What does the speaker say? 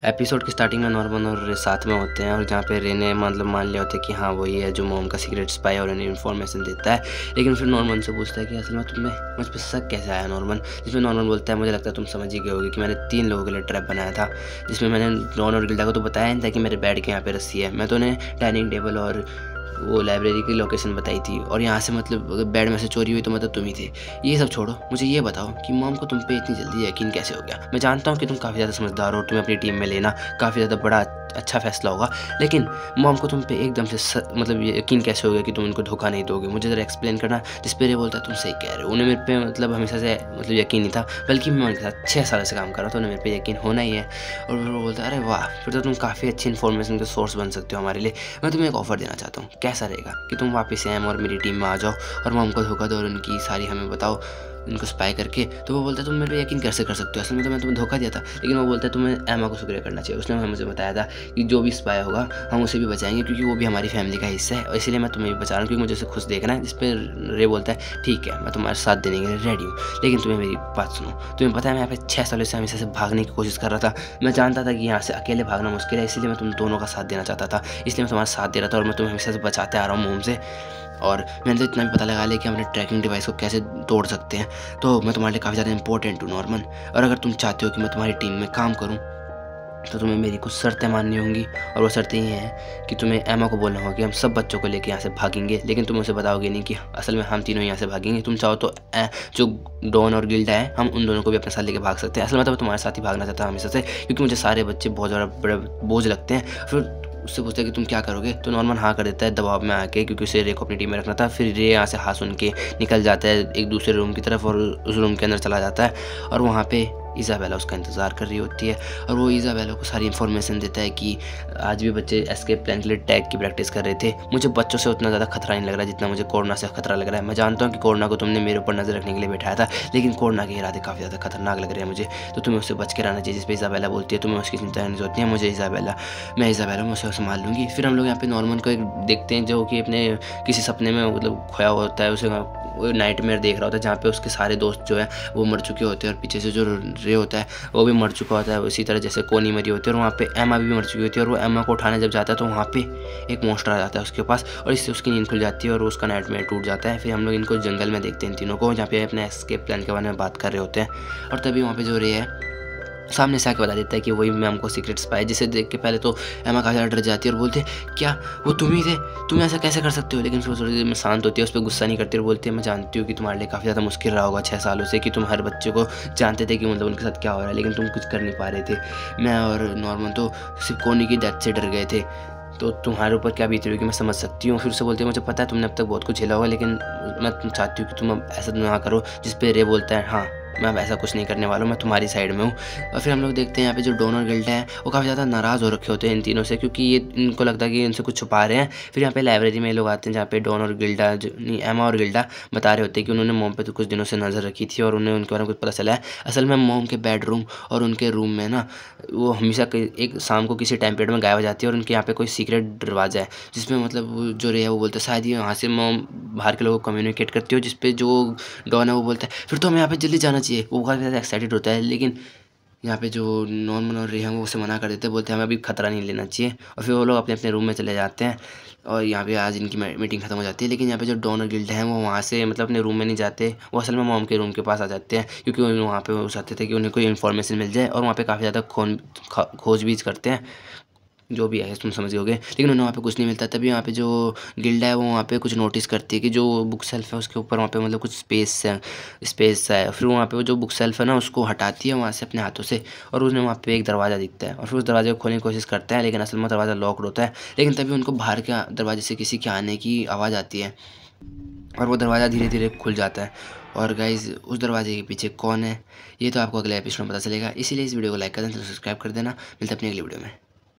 Episode की starting में Norman और साथ में होते हैं और जहाँ पे रेने मतलब मान लिया होता है कि हाँ वही है जो मॉम का सीक्रेट स्पाई और उन्हें इन्फॉर्मेशन देता है। लेकिन फिर नॉर्मन से पूछता है कि असल में तुम्हें मुझ पर शक कैसे आया नॉर्मन, जिसमें नॉर्मन बोलता है मुझे लगता है तुम समझ ही गए होगे कि मैंने 3 लोगों के लिए ट्रैप बनाया था, जिसमें मैंने डॉन और गिल्डा को तो बताया नहीं था कि मेरे बेड के यहाँ पे रस्सी है। मैं तो उन्हें डाइनिंग टेबल और वो लाइब्रेरी की लोकेशन बताई थी और यहाँ से मतलब अगर बेड में से चोरी हुई तो मतलब तुम ही थे। ये सब छोड़ो, मुझे ये बताओ कि मॉम को तुम पे इतनी जल्दी यकीन कैसे हो गया। मैं जानता हूँ कि तुम काफ़ी ज़्यादा समझदार हो, तुम्हें अपनी टीम में लेना काफ़ी ज़्यादा बड़ा अच्छा फैसला होगा, लेकिन मॉम को तुम पे एकदम से मतलब यकीन कैसे हो गया कि तुम उनको धोखा नहीं दोगे। मुझे ज़रा एक्सप्लेन करना। जिस पर ये बोलता है तुम सही कह रहे हो, उन्हें मेरे पे मतलब हमेशा से मतलब यकीन नहीं था, बल्कि मैं उनके साथ 6 साल से काम कर रहा था, उन्हें मेरे पे यकीन होना ही है। और फिर वो बोलता है अरे वाह, फिर तो तुम काफ़ी अच्छी इन्फॉर्मेशन के सोर्स बन सकते हो हमारे लिए। मैं तुम्हें एक ऑफर देना चाहता हूँ, कैसा रहेगा कि तुम वापस से और मेरी टीम में आ जाओ और मॉम को धोखा दो और उनकी सारी हमें बताओ, इनको स्पाई करके। तो वो बोलता है तुम मेरे पे यकीन कैसे कर सकते हो, असल में तो मैं तुम्हें धोखा दिया था। लेकिन वो बोलता है तुम्हें एमा को शुक्रिया करना चाहिए, उसने मुझे बताया था कि जो भी स्पाई होगा हम उसे भी बचाएंगे क्योंकि वो भी हमारी फैमिली का हिस्सा है, और इसीलिए मैं तुम्हें भी बचा रहा हूँ क्योंकि मुझे उसे खुश देखना है। जिस पर रे बोलता है ठीक है मैं तुम्हारे साथ देने के लिए रेडी हूँ, लेकिन तुम्हें मेरी बात सुनो। तुम्हें पता है मैं यहाँ पे 6 सालों से हमेशा से भागने की कोशिश कर रहा था। मैं जानता था कि यहाँ से अकेले भागना मुश्किल है, इसीलिए मैं तुम दोनों का साथ देना चाहता था, इसलिए मैं तुम्हारा साथ दे रहा था और मैं तुम्हें हमेशा से बचाते आ रहा हूँ मोम से। और मैंने तो इतना भी पता लगा लिया कि हम अपने ट्रैकिंग डिवाइस को कैसे तोड़ सकते हैं। तो मैं तुम्हारे लिए काफ़ी ज़्यादा इंपॉर्टेंट हूँ नॉर्मन, और अगर तुम चाहते हो कि मैं तुम्हारी टीम में काम करूँ तो तुम्हें मेरी कुछ शर्तें माननी होंगी। और वो शर्तें ये हैं कि तुम्हें एमा को बोलना होगा कि हम सब बच्चों को लेकर यहाँ से भागेंगे, लेकिन तुम उसे बताओगे नहीं कि असल में हम तीनों यहाँ से भागेंगे। तुम चाहो तो जो डॉन और गिल्डा है हम उन दोनों को भी अपने साथ लेके भाग सकते हैं। असल में तो मैं तुम्हारे साथ ही भागना चाहता हूँ हमेशा से, क्योंकि मुझे सारे बच्चे बहुत ज़्यादा बड़े बोझ लगते हैं। फिर उससे पूछता है कि तुम क्या करोगे, तो नॉर्मन हाँ कर देता है दबाव में आके, क्योंकि उसे रे को अपनी टीम में रखना था। फिर रे यहाँ से हाँ सुन के निकल जाता है एक दूसरे रूम की तरफ और उस रूम के अंदर चला जाता है, और वहाँ पे इज़ाबेला उसका इंतज़ार कर रही होती है। और वो इज़ाबेला को सारी इन्फॉर्मेशन देता है कि आज भी बच्चे एस्केप प्लान के लिए टैग की प्रैक्टिस कर रहे थे। मुझे बच्चों से उतना ज़्यादा खतरा नहीं लग रहा जितना मुझे कोरोना से खतरा लग रहा है। मैं जानता हूँ कि कोरोना को तुमने मेरे ऊपर नज़र रखने के लिए बैठाया था, लेकिन कोरोना के इरादे काफ़ी ज़्यादा खतरनाक लग रहे हैं मुझे, तो तुम्हें उससे बच के रहना चाहिए। जिस पर इज़ाबेला बोलती है तुम्हें उसकी चिंता नहीं होती है, मुझे इज़ाबेला मैं उसे संभाल लूँगी। फिर हम लोग यहाँ पे नॉर्मन को एक देखते हैं जो कि अपने किसी सपने में मतलब खोया होता है, उसे नाइटमेयर देख रहा होता है जहाँ पे उसके सारे दोस्त जो है वो मर चुके होते हैं और पीछे से जो रे होता है वो भी मर चुका होता है, उसी तरह जैसे कोनी मरी होती है। और वहाँ पे एमा भी मर चुकी होती है, और वो एमा को उठाने जब जाता है तो वहाँ पे एक मॉन्स्टर आ जाता है उसके पास, और इससे उसकी नींद खुल जाती है और उसका नाइटमेयर टूट जाता है। फिर हम लोग इनको जंगल में देखते हैं इन तीनों को, जहाँ पे अपने एस्केप प्लान के बारे में बात कर रहे होते हैं। और तभी वहाँ पे जो रे है सामने से आके बता देता है कि वही मैम को सीक्रेट स्पाई, जिसे देख के पहले तो एमा काफ़ी ज़्यादा डर जाती है और बोलती है क्या वो तुम ही थे, तुम ऐसा कैसे कर सकते हो। लेकिन फिर थोड़ी देर में शांत होती है, उस पर गुस्सा नहीं करती और बोलती है मैं जानती हूँ कि तुम्हारे लिए काफ़ी ज़्यादा मुश्किल रहा होगा 6 सालों से, कि तुम हर बच्चे को जानते थे कि मतलब उनके साथ क्या हो रहा है, लेकिन तुम कुछ कर नहीं पा रहे थे। मैं और नॉर्मन तो सिर्फ कोनी की डेथ से डर गए थे, तो तुम्हारे ऊपर क्या बीत रही होगी मैं समझ सकती हूँ। फिर से बोलती है मुझे पता है तुमने अब तक बहुत कुछ झेला होगा, लेकिन मैं तुम चाहती हूँ कि तुम अब ऐसा ना करो। जिस पे रे बोलता है हाँ मैं अब ऐसा कुछ नहीं करने वाला हूँ, मैं तुम्हारी साइड में हूँ। और फिर हम लोग देखते हैं यहाँ पे जो डॉन और गिल्डा है वो काफ़ी ज़्यादा नाराज़ हो रखे होते हैं इन तीनों से, क्योंकि ये इनको लगता है कि इनसे कुछ छुपा रहे हैं। फिर यहाँ पे लाइब्रेरी में लोग आते हैं जहाँ पे डॉन और गिल्डा नहीं एमा और गिल्डा बता रहे होते हैं कि उन्होंने मोम पे तो कुछ दिनों से नज़र रखी थी और उन्हें उनके बारे में कुछ पता चला है। असल में मोम के बेडरूम और उनके रूम में ना वो हमेशा एक शाम को किसी टाइम पीरियड में गायब हो जाती है, और उनके यहाँ पे कोई सीक्रेट दरवाज़ा है जिसमें मतलब वो जो रे है वो बोलते हैं शायद ये वहाँ से मोम बाहर के लोगों को कम्युनिकेट करती हो। जिस पे जो डॉन है वो बोलता है फिर तो हमें यहाँ पे जल्दी जाना चाहिए, वो बहुत ज़्यादा एक्साइटेड होता है। लेकिन यहाँ पे जो नॉर्मन और रे हैं वो उसे मना कर देते हैं, बोलते हैं हमें अभी खतरा नहीं लेना चाहिए। और फिर वो लोग अपने अपने रूम में चले जाते हैं और यहाँ पे आज इनकी मीटिंग खत्म हो जाती है। लेकिन यहाँ पे जो डॉन और गिल्ड हैं वो वहाँ से मतलब अपने रूम में नहीं जाते, वो असल में मॉम के रूम के पास आ जाते हैं, क्योंकि वहाँ पे वो चाहते थे कि उन्हें कोई इन्फॉर्मेशन मिल जाए, और वहाँ पे काफ़ी ज़्यादा खोजबीज करते हैं जो भी है तुम समझ गए। लेकिन उन्हें वहाँ पे कुछ नहीं मिलता। तभी वहाँ पे जो गिल्डा है वो वहाँ पे कुछ नोटिस करती है कि जो बुक शेल्फ है उसके ऊपर वहाँ पे मतलब कुछ स्पेस है। फिर वहाँ पे वो जो बुक शेल्फ है ना उसको हटाती है वहाँ से अपने हाथों से, और उन्हें वहाँ पे एक दरवाज़ा दिखता है, और फिर उस दरवाजे को खोलने की कोशिश करते हैं, लेकिन असल में दरवाज़ा लॉक्ड होता है। लेकिन तभी उनको बाहर के दरवाजे से किसी के आने की आवाज़ आती है और वो दरवाज़ा धीरे धीरे खुल जाता है। और गाइज़ उस दरवाजे के पीछे कौन है ये तो आपको अगले एपिसोड में पता चलेगा, इसीलिए इस वीडियो को लाइक कर देना, सब्सक्राइब कर देना। मिलते हैं अपनी अगली वीडियो में।